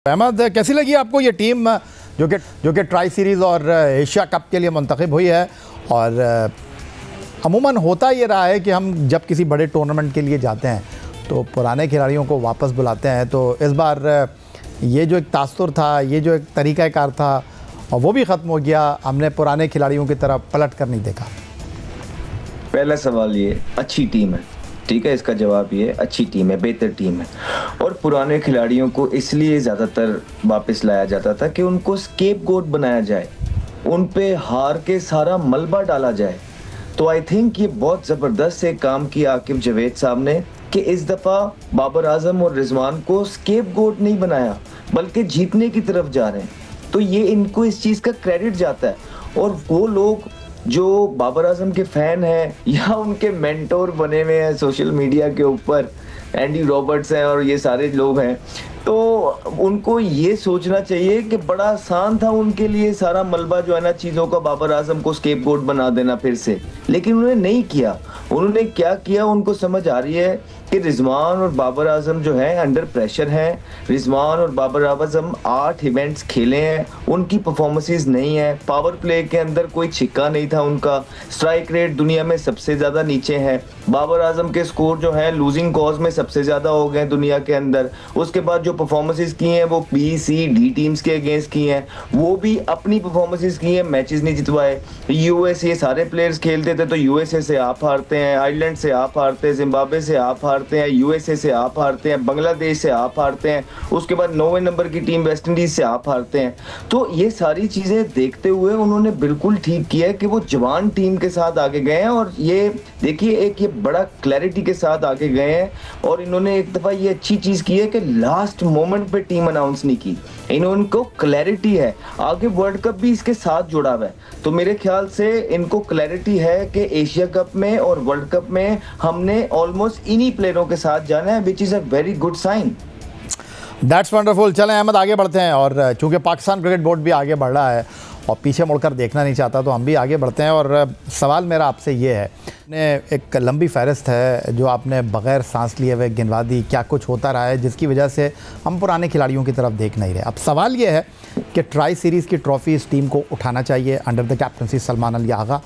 अहमद, कैसी लगी आपको ये टीम जो कि ट्राई सीरीज़ और एशिया कप के लिए मुंतखब हुई है? और अमूमन होता ये रहा है कि हम जब किसी बड़े टूर्नामेंट के लिए जाते हैं तो पुराने खिलाड़ियों को वापस बुलाते हैं। तो इस बार ये जो एक तासुर था, ये जो एक तरीक़ाकार था, और वो भी ख़त्म हो गया। हमने पुराने खिलाड़ियों की तरफ पलट कर नहीं देखा। पहला सवाल ये, अच्छी टीम है, ठीक है, इसका जवाब ये अच्छी टीम है, बेहतर टीम है। और पुराने खिलाड़ियों को इसलिए ज़्यादातर वापस लाया जाता था कि उनको स्केपगोट बनाया जाए, उन पे हार के सारा मलबा डाला जाए। तो आई थिंक ये बहुत ज़बरदस्त एक काम किया आकिब जावेद साहब ने कि इस दफ़ा बाबर आजम और रिजवान को स्केपगोट नहीं बनाया, बल्कि जीतने की तरफ जा रहे हैं। तो ये इनको इस चीज़ का क्रेडिट जाता है। और वो लोग जो बाबर आजम के फ़ैन हैं या उनके मेंटोर बने हुए हैं सोशल मीडिया के ऊपर, एंडी रॉबर्ट्स हैं और ये सारे लोग हैं, तो उनको ये सोचना चाहिए कि बड़ा आसान था उनके लिए सारा मलबा जो है ना चीज़ों का बाबर आजम को स्केपगोट बना देना फिर से। लेकिन उन्होंने नहीं किया। उन्होंने क्या किया, उनको समझ आ रही है कि रिजवान और बाबर आजम जो है अंडर प्रेशर हैं। रिजवान और बाबर आजम 8 इवेंट्स खेले हैं, उनकी परफॉर्मेंसेस नहीं है। पावर प्ले के अंदर कोई छिक्का नहीं था उनका। स्ट्राइक रेट दुनिया में सबसे ज़्यादा नीचे है। बाबर आजम के स्कोर जो है लूजिंग कॉज में सबसे ज़्यादा हो गए दुनिया के अंदर। उसके बाद जो परफॉर्मेंसेस की हैं वो बी सी डी टीम्स के अगेंस्ट की हैं, वो भी अपनी परफॉर्मेंसेस की हैं, मैचेस नहीं जितवाए। यूएसए सारे प्लेयर्स खेलते थे तो यूएसए से आप हारते हैं, आयरलैंड से आप हारते हैं, जिम्बाब्वे से आप हारते हैं, यूएसए से आप हारते हैं, बांग्लादेश से आप हारते हैं, उसके बाद 9वें नंबर की टीम वेस्ट इंडीज से आप हारते हैं। तो ये सारी चीज़ें देखते हुए उन्होंने बिल्कुल ठीक किया कि वो जवान टीम के साथ आगे गए हैं। और ये देखिए एक ये बड़ा क्लैरिटी के साथ आगे गए हैं। और इन्होंने एक दफ़ा ये अच्छी चीज़ की है कि लास्ट मोमेंट पे टीम अनाउंस नहीं की। इनको क्लैरिटी है, आगे वर्ल्ड कप भी इसके साथ जुड़ा हुआ है। तो मेरे ख्याल से इनको क्लैरिटी है कि एशिया कप में और वर्ल्ड कप में हमने ऑलमोस्ट इन्हीं प्लेयरों के साथ जाना है, which is a very good sign. That's wonderful. चलें अहमद, आगे बढ़ते हैं। और चूँकि पाकिस्तान क्रिकेट बोर्ड भी आगे बढ़ रहा है और पीछे मुड़कर देखना नहीं चाहता, तो हम भी आगे बढ़ते हैं। और सवाल मेरा आपसे ये है, ने एक लंबी फहरिस्त है जो आपने बग़ैर सांस लिए हुए गिनवा दी, क्या कुछ होता रहा है जिसकी वजह से हम पुराने खिलाड़ियों की तरफ देख नहीं रहे। अब सवाल ये है कि ट्राई सीरीज़ की ट्रॉफ़ी इस टीम को उठाना चाहिए under the captaincy Salman Ali Agha.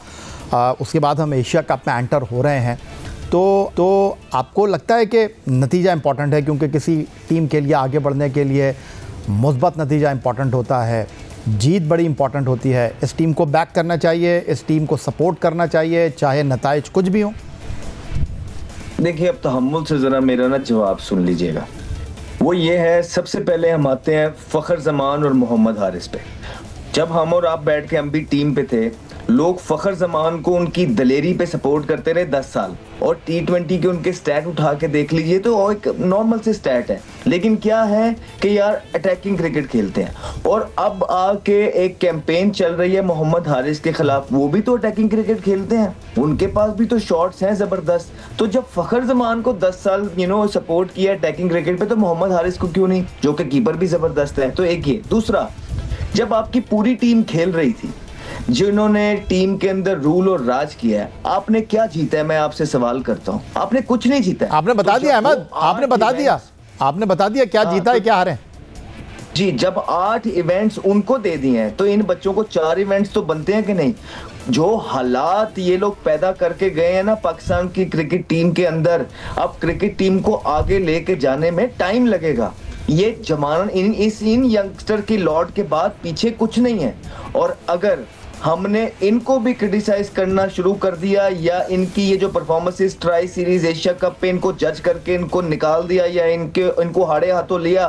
उसके बाद हम एशिया कप में एंटर हो रहे हैं। तो आपको लगता है कि नतीजा इम्पॉर्टेंट है, क्योंकि किसी टीम के लिए आगे बढ़ने के लिए मुस्बत नतीजा इम्पॉर्टेंट होता है, जीत बड़ी इंपॉर्टेंट होती है। इस टीम को बैक करना चाहिए, इस टीम को सपोर्ट करना चाहिए, चाहे नताइज कुछ भी हो। देखिए, अब तहम्मुल से ज़रा मेरा ना जवाब सुन लीजिएगा। वो ये है, सबसे पहले हम आते हैं फ़खर जमान और मोहम्मद हारिस पे। जब हम और आप बैठ के हम भी टीम पे थे, लोग फ़खर जमान को उनकी दलेरी पे सपोर्ट करते रहे 10 साल। और T20 के उनके स्टैट उठा के देख लीजिए तो एक नॉर्मल से स्टैट है, लेकिन क्या है कि यार अटैकिंग क्रिकेट खेलते हैं। और अब आके एक कैंपेन चल रही है मोहम्मद हारिस के खिलाफ, वो भी तो अटैकिंग क्रिकेट खेलते हैं, उनके पास भी तो शॉट्स हैं ज़बरदस्त। तो जब फ़खर जमान को 10 साल सपोर्ट किया अटैकिंग क्रिकेट पे, तो मोहम्मद हारिस को क्यों नहीं, जो कि कीपर भी ज़बरदस्त है। तो एक ये। दूसरा, जब आपकी पूरी टीम खेल रही थी, जिन्होंने टीम के अंदर रूल और राज किया है, आपने क्या जीता है? मैं आपसे सवाल करता हूं, आपने कुछ नहीं जीता है। आपने बता दिया अहमद, आपने बता दिया क्या जीता है क्या हारे जी। जब 8 इवेंट्स उनको दे दिए हैं तो इन बच्चों को 4 इवेंट्स तो बनते हैं कि नहीं। जो हालात ये लोग पैदा करके गए हैं ना पाकिस्तान की क्रिकेट टीम के अंदर, अब क्रिकेट टीम को आगे लेके जाने में टाइम लगेगा। ये जमाना इन यंगस्टर की लॉर्ड के बाद पीछे कुछ नहीं है। और अगर हमने इनको भी क्रिटिसाइज करना शुरू कर दिया, या इनकी ये जो performances tri series Asia cup पे इनको जज करके इनको निकाल दिया, या इनको हाड़े हाथों लिया,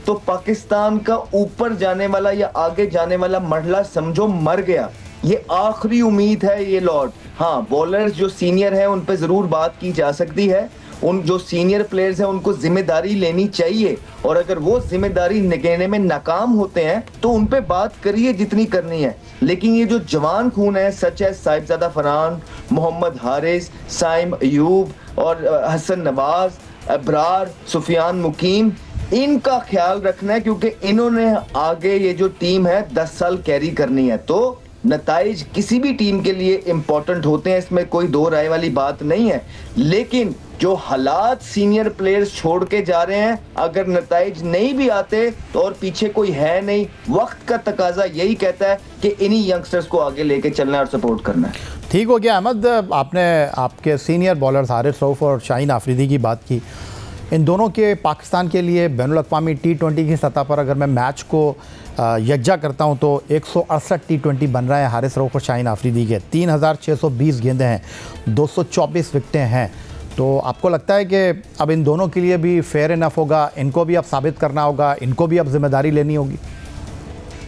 तो पाकिस्तान का ऊपर जाने वाला या आगे जाने वाला मरहला समझो मर गया। ये आखिरी उम्मीद है ये लॉर्ड। हाँ, बॉलर्स जो सीनियर हैं उन पे ज़रूर बात की जा सकती है, उन जो सीनियर प्लेयर्स हैं उनको जिम्मेदारी लेनी चाहिए। और अगर वो जिम्मेदारी निभाने में नाकाम होते हैं तो उन पे बात करिए जितनी करनी है। लेकिन ये जो जवान खून है, सच है, साहिबजादा फरहान, मोहम्मद हारिस, साइम अयूब और हसन नवाज, अबरार, सुफियान मुकीम, इनका ख्याल रखना है, क्योंकि इन्होंने आगे ये जो टीम है 10 साल कैरी करनी है। तो नताइज किसी भी टीम के लिए इंपॉर्टेंट होते हैं, इसमें कोई दो राय वाली बात नहीं है। लेकिन जो हालात सीनियर प्लेयर्स छोड़ के जा रहे हैं, अगर नताइज नहीं भी आते तो और पीछे कोई है नहीं, वक्त का तकाजा यही कहता है कि इन्हीं यंगस्टर्स को आगे लेके चलना और सपोर्ट करना है। ठीक हो गया अहमद, आपने आपके सीनियर बॉलर्स हारिस रऊफ और शाहीन आफरीदी की बात की। इन दोनों के पाकिस्तान के लिए बैनुल-अक़वामी T20 की सतह पर अगर मैं मैच को यकजा करता हूं तो 168 T20 बन रहे हैं हारिस रऊफ और शाहीन आफरीदी के। 3620 गेंदें हैं, 224 विकेटें हैं। तो आपको लगता है कि अब इन दोनों के लिए भी फेयर इनफ होगा, इनको भी अब साबित करना होगा, इनको भी अब जिम्मेदारी लेनी होगी?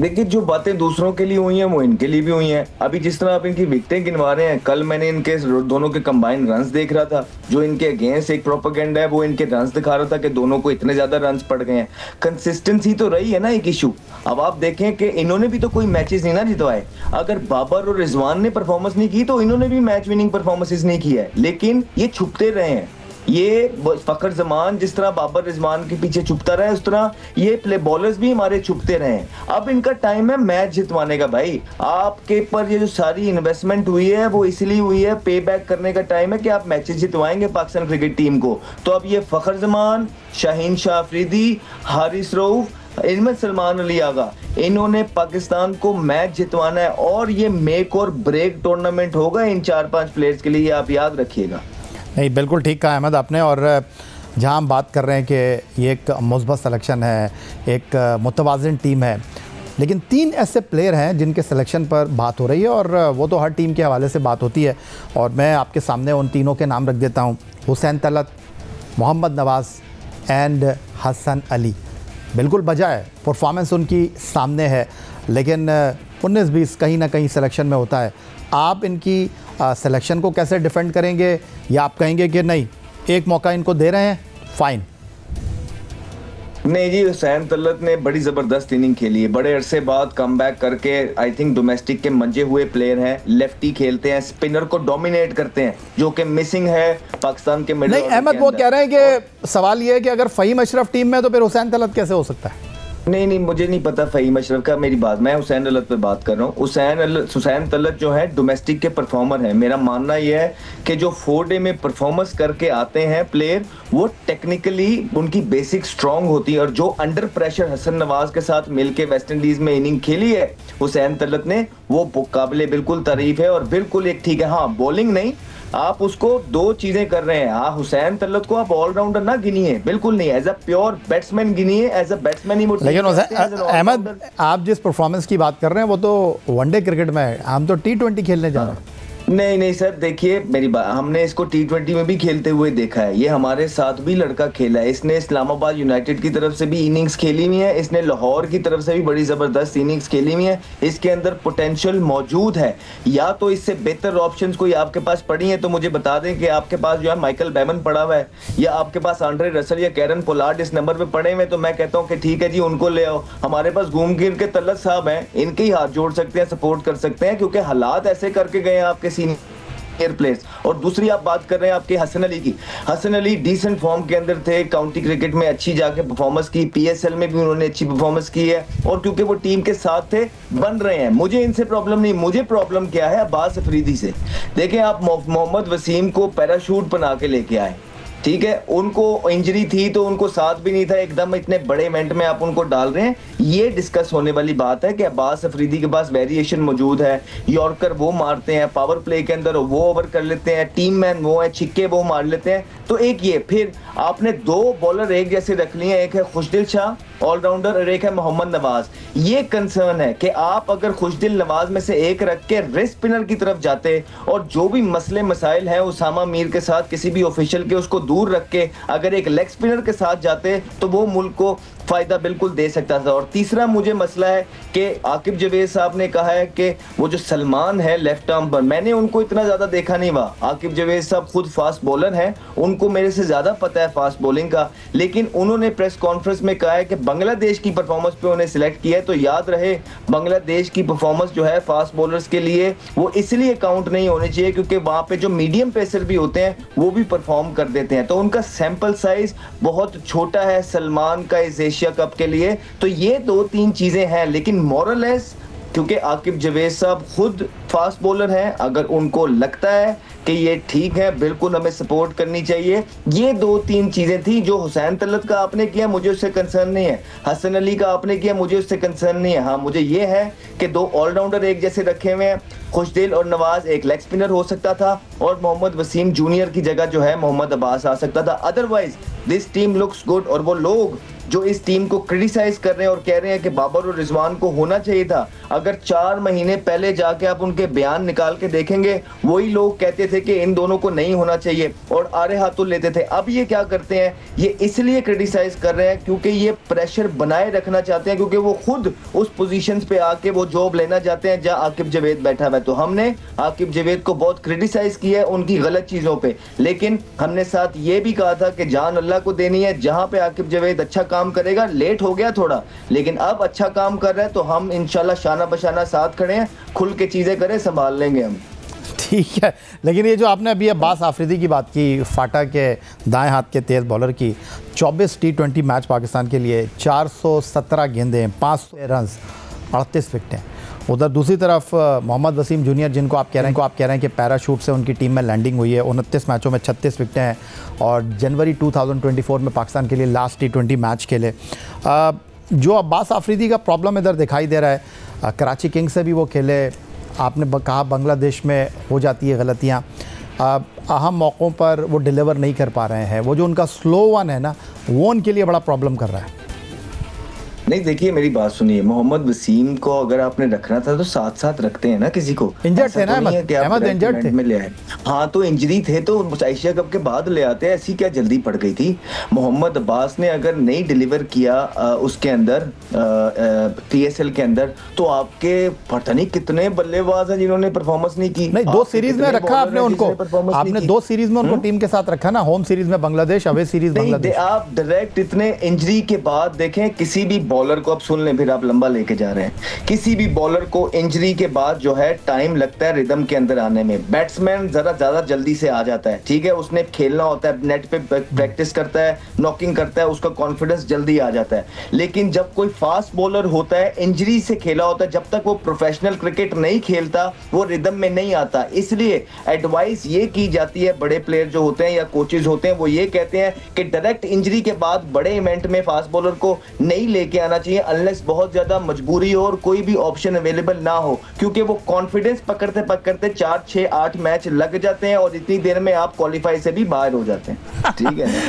देखिए, जो बातें दूसरों के लिए हुई हैं वो इनके लिए भी हुई हैं। अभी जिस तरह आप इनकी विकेटें गिनवा रहे हैं, कल मैंने इनके दोनों के कंबाइन रन्स देख रहा था। जो इनके अगेंस्ट एक प्रोपेगेंडा है वो इनके रन्स दिखा रहा था कि दोनों को इतने ज्यादा रन्स पड़ गए हैं। कंसिस्टेंसी तो रही है ना एक इशू। अब आप देखें कि इन्होंने भी तो कोई मैचेस नहीं ना जितवाए। अगर बाबर और रिजवान ने परफॉर्मेंस नहीं की तो इन्होंने भी मैच विनिंग परफॉर्मेंसेस नहीं किया है, लेकिन ये छुपते रहे हैं। ये फखर जमान जिस तरह बाबर रिजवान के पीछे छुपता रहा है, उस तरह ये प्ले बॉलर्स भी हमारे छुपते रहे। अब इनका टाइम है मैच जितवाने का। भाई, आपके पर ये जो सारी इन्वेस्टमेंट हुई है वो इसलिए हुई है, पे बैक करने का टाइम है कि आप मैचेस जितवाएंगे पाकिस्तान क्रिकेट टीम को। तो अब ये फखर जमान, शाहीन शाह अफरीदी, हारिस रऊफ, इनमें सलमान अली आगा, इन्होंने पाकिस्तान को मैच जितवाना है और ये मेक और ब्रेक टूर्नामेंट होगा इन 4-5 प्लेयर्स के लिए, आप याद रखिएगा। नहीं, बिल्कुल ठीक कहा अहमद आपने। और जहां हम बात कर रहे हैं कि ये एक मुस्बत सिलेक्शन है, एक मुतवाज़िन टीम है, लेकिन 3 ऐसे प्लेयर हैं जिनके सिलेक्शन पर बात हो रही है और वो तो हर टीम के हवाले से बात होती है। और मैं आपके सामने उन तीनों के नाम रख देता हूँ: हुसैन तलत, मोहम्मद नवाज़ एंड हसन अली। बिल्कुल बजा है, परफॉर्मेंस उनकी सामने है, लेकिन 19-20 कहीं ना कहीं सिलेक्शन में होता है। आप इनकी सिलेक्शन को कैसे डिफेंड करेंगे, या आप कहेंगे कि नहीं, एक मौका इनको दे रहे हैं, फाइन? नहीं जी, हुसैन तलत ने बड़ी ज़बरदस्त इनिंग खेली है, बड़े अरसे बाद कमबैक करके। आई थिंक डोमेस्टिक के मंजे हुए प्लेयर हैं, लेफ्टी खेलते हैं, स्पिनर को डोमिनेट करते हैं, जो कि मिसिंग है पाकिस्तान के मिडिल। नहीं अहमद, वो कह रहे हैं कि सवाल ये है कि अगर फ़हीम अशरफ टीम में तो फिर हुसैन तलत कैसे हो सकता है? नहीं, मुझे नहीं पता फ़हीम अशरफ का, मेरी बात, मैं हुसैन तलत पे बात कर रहा हूँ। हुसैन तलत जो है डोमेस्टिक के परफॉर्मर है। मेरा मानना यह है कि जो 4 डे में परफॉर्मेंस करके आते हैं प्लेयर, वो टेक्निकली उनकी बेसिक स्ट्रांग होती है। और जो अंडर प्रेशर हसन नवाज के साथ मिलके वेस्ट इंडीज में इनिंग खेली है हुसैन तलत ने, वो काबिल बिल्कुल तारीफ है और बिल्कुल एक ठीक है। हाँ, बॉलिंग नहीं, आप उसको 2 चीजें कर रहे हैं। हुसैन तलत को आप ऑलराउंडर ना गिनिए, बिल्कुल नहीं, एज अ प्योर बैट्समैन गिनिए, एज अ बैट्समैन ही। लेकिन अहमद, आप जिस परफॉर्मेंस की बात कर रहे हैं वो तो वनडे क्रिकेट में है, हम तो T20 खेलने जा रहे हैं। नहीं सर, देखिए मेरी बात, हमने इसको T20 में भी खेलते हुए देखा है। ये हमारे साथ भी लड़का खेला है, इसने इस्लामाबाद यूनाइटेड की तरफ से भी इनिंग्स खेली हुई है, इसने लाहौर की तरफ से भी बड़ी जबरदस्त इनिंग्स खेली हुई है। इसके अंदर पोटेंशियल मौजूद है। या तो इससे बेहतर ऑप्शंस कोई आपके पास पड़ी है तो मुझे बता दें कि आपके पास जो है माइकल बेमन पड़ा हुआ है, या आपके पास आंड्रे रसल या कैरन पोलार्ड इस नंबर पे पड़े हुए, तो मैं कहता हूँ कि ठीक है जी, उनको ले आओ। हमारे पास घूम गिर के तलत साहब हैं, इनके ही हाथ जोड़ सकते हैं, सपोर्ट कर सकते हैं, क्योंकि हालात ऐसे करके गए हैं आपके सीनियर प्लेयर्स। और दूसरी आप बात कर रहे हैं आपके हसन अली की। हसन अली डिसेंट फॉर्म के अंदर थे, काउंटी क्रिकेट में अच्छी जाके परफॉर्मेंस की, PSL में भी उन्होंने अच्छी परफॉर्मेंस की है, और क्योंकि वो टीम के साथ थे, बन रहे हैं। मुझे इनसे प्रॉब्लम नहीं, मुझे प्रॉब्लम क्या है अब्बास अफरीदी से। देखें, आप मोहम्मद वसीम को पैराशूट बना के लेके आए, ठीक है, उनको इंजरी थी तो उनको साथ भी नहीं था, एकदम इतने बड़े इवेंट में आप उनको डाल रहे हैं। ये डिस्कस होने वाली बात है कि अब्बास अफरीदी के पास वेरिएशन मौजूद है, यॉर्कर वो मारते हैं, पावर प्ले के अंदर वो ओवर कर लेते हैं, टीम मैन वो है, छिक्के वो मार लेते हैं। तो एक ये, फिर आपने 2 बॉलर एक जैसे रख लिए हैं, एक है खुशदिल शाह ऑलराउंडर और एक है मोहम्मद नवाज। ये कंसर्न है कि आप अगर खुशदिल नवाज में से एक रख के रिस्ट स्पिनर की तरफ जाते और जो भी मसले मसाइल हैं उसामा मीर के साथ किसी भी ऑफिशियल के, उसको दूर रख के अगर एक लेग स्पिनर के साथ जाते तो वो मुल्क को फायदा बिल्कुल दे सकता था। और तीसरा मुझे मसला है कि आकिब जवेद साहब ने कहा है कि वो जो सलमान है लेफ्ट आर्म पर, मैंने उनको इतना ज्यादा देखा नहीं हुआ। आकिब जवेद साहब खुद फास्ट बॉलर हैं, उनको मेरे से ज्यादा पता है फास्ट बॉलिंग का, लेकिन उन्होंने प्रेस कॉन्फ्रेंस में कहा है कि बांग्लादेश की परफॉर्मेंस पे उन्हें सिलेक्ट किया है। तो याद रहे, बांग्लादेश की परफॉर्मेंस जो है फास्ट बॉलर्स के लिए वो इसलिए काउंट नहीं होनी चाहिए क्योंकि वहां पे जो मीडियम पेसर भी होते हैं वो भी परफॉर्म कर देते हैं, तो उनका सैंपल साइज बहुत छोटा है सलमान का इस एशिया कप के लिए। तो ये 2-3 चीजें हैं, लेकिन मॉरलेस क्योंकि आकिब जवेद साहब खुद फास्ट बॉलर हैं, अगर उनको लगता है कि ये ठीक है, बिल्कुल हमें सपोर्ट करनी चाहिए। ये 2-3 चीजें थी जो हुसैन तलत का आपने किया, मुझे उससे कंसर्न नहीं है। हसन अली का आपने किया, मुझे उससे कंसर्न नहीं है। हाँ, मुझे ये है कि 2 ऑलराउंडर एक जैसे रखे हुए हैं, खुशदिल और नवाज एक लेग स्पिनर हो सकता था और मोहम्मद वसीम जूनियर की जगह जो है मोहम्मद अब्बास आ सकता था। Otherwise this team looks good. और वो लोग जो इस टीम को क्रिटिसाइज कर रहे हैं और कह रहे हैं कि बाबर और रिजवान को होना चाहिए था, अगर 4 महीने पहले जाके आप उनके बयान निकाल के देखेंगे, वही लोग कहते थे कि इन दोनों को नहीं होना चाहिए और आरे हाथों लेते थे। अब ये क्या करते हैं, ये इसलिए क्रिटिसाइज कर रहे हैं क्योंकि ये प्रेशर बनाए रखना चाहते हैं, क्योंकि वो खुद उस पोजीशन पे आके वो जॉब लेना चाहते हैं जहां आकिब जावेद बैठा हुआ है। तो हमने आकिब जावेद को बहुत क्रिटिसाइज किया है उनकी गलत चीजों पे, लेकिन हमने साथ ये भी कहा था कि जान अल्लाह को देनी है। जहां पे आकिब जावेद अच्छा काम करेगा, लेट हो गया थोड़ा, लेकिन अब अच्छा काम कर रहा है, तो हम इंशाल्लाह शाना बशाना साथ खड़े हैं, खुल के चीजें करें, संभाल लेंगे हम। ठीक है, लेकिन ये जो आपने अभी अब्बास आफरीदी की बात की, फाटा के दाएं हाथ के तेज़ बॉलर की, 24 T20 मैच पाकिस्तान के लिए, 417 गेंदें, 500 रन, 38 विकेटें। उधर दूसरी तरफ मोहम्मद वसीम जूनियर, जिनको आप कह रहे हैं कि पैराशूट से उनकी टीम में लैंडिंग हुई है, 29 मैचों में 36 विकेटें हैं और जनवरी 2024 में पाकिस्तान के लिए लास्ट T20 मैच खेले। जो अब्बास आफरीदी का प्रॉब्लम इधर दिखाई दे रहा है, कराची किंग्स से भी वो खेले, आपने कहा बांग्लादेश में हो जाती है गलतियाँ, अहम मौक़ों पर वो डिलीवर नहीं कर पा रहे हैं, वो जो उनका स्लो वन है ना, वो उनके लिए बड़ा प्रॉब्लम कर रहा है। नहीं, देखिए मेरी बात सुनिए, मोहम्मद वसीम को अगर आपने रखना था तो साथ साथ रखते हैं ना किसी को। इंजर्ड थे ना अहमद, इंजर्ड थे। में ले आए, हाँ तो इंजरी थे तो एशिया कप के बाद ले आते, ऐसी क्या जल्दी पड़ गई थी। मोहम्मद अब्बास ने अगर नहीं डिलीवर किया उसके अंदर PSL के अंदर, तो आपके पता नहीं कितने बल्लेबाज हैं जिन्होंने परफॉर्मेंस नहीं की। नहीं, 2 सीरीज में रखा आपने उनको, आपने 2 सीरीज में उनको टीम के साथ रखा ना, होम सीरीज में बांग्लादेश, अवे सीरीज बांग्लादेश। आप डायरेक्ट इतने इंजरी के बाद देखें, किसी भी बॉलर को, अब सुन लें फिर आप लंबा लेके जा रहे हैं, किसी भी बॉलर को इंजरी के बाद जो है टाइम लगता है रिदम के अंदर आने में। बैट्समैन जरा ज्यादा जल्दी से आ जाता है, ठीक है, उसने खेलना होता है, नेट पे प्रैक्टिस करता है, नॉकिंग करता है, उसका कॉन्फिडेंस जल्दी आ जाता है। लेकिन जब कोई फास्ट बॉलर होता है, इंजरी से खेला होता है, जब तक वो प्रोफेशनल क्रिकेट नहीं खेलता, वो रिदम में नहीं आता। इसलिए एडवाइस ये की जाती है, बड़े प्लेयर जो होते हैं या कोचेज होते हैं, वो ये कहते हैं कि डायरेक्ट इंजरी के बाद बड़े इवेंट में फास्ट बॉलर को नहीं लेके आना चाहिए, अनलेस बहुत ज्यादा मजबूरी हो और कोई भी ऑप्शन अवेलेबल ना हो, क्योंकि वो कॉन्फिडेंस पकड़ते पकड़ते 4, 6, 8 मैच लग जाते हैं और इतनी देर में आप क्वालिफाई से भी बाहर हो जाते हैं। ठीक है।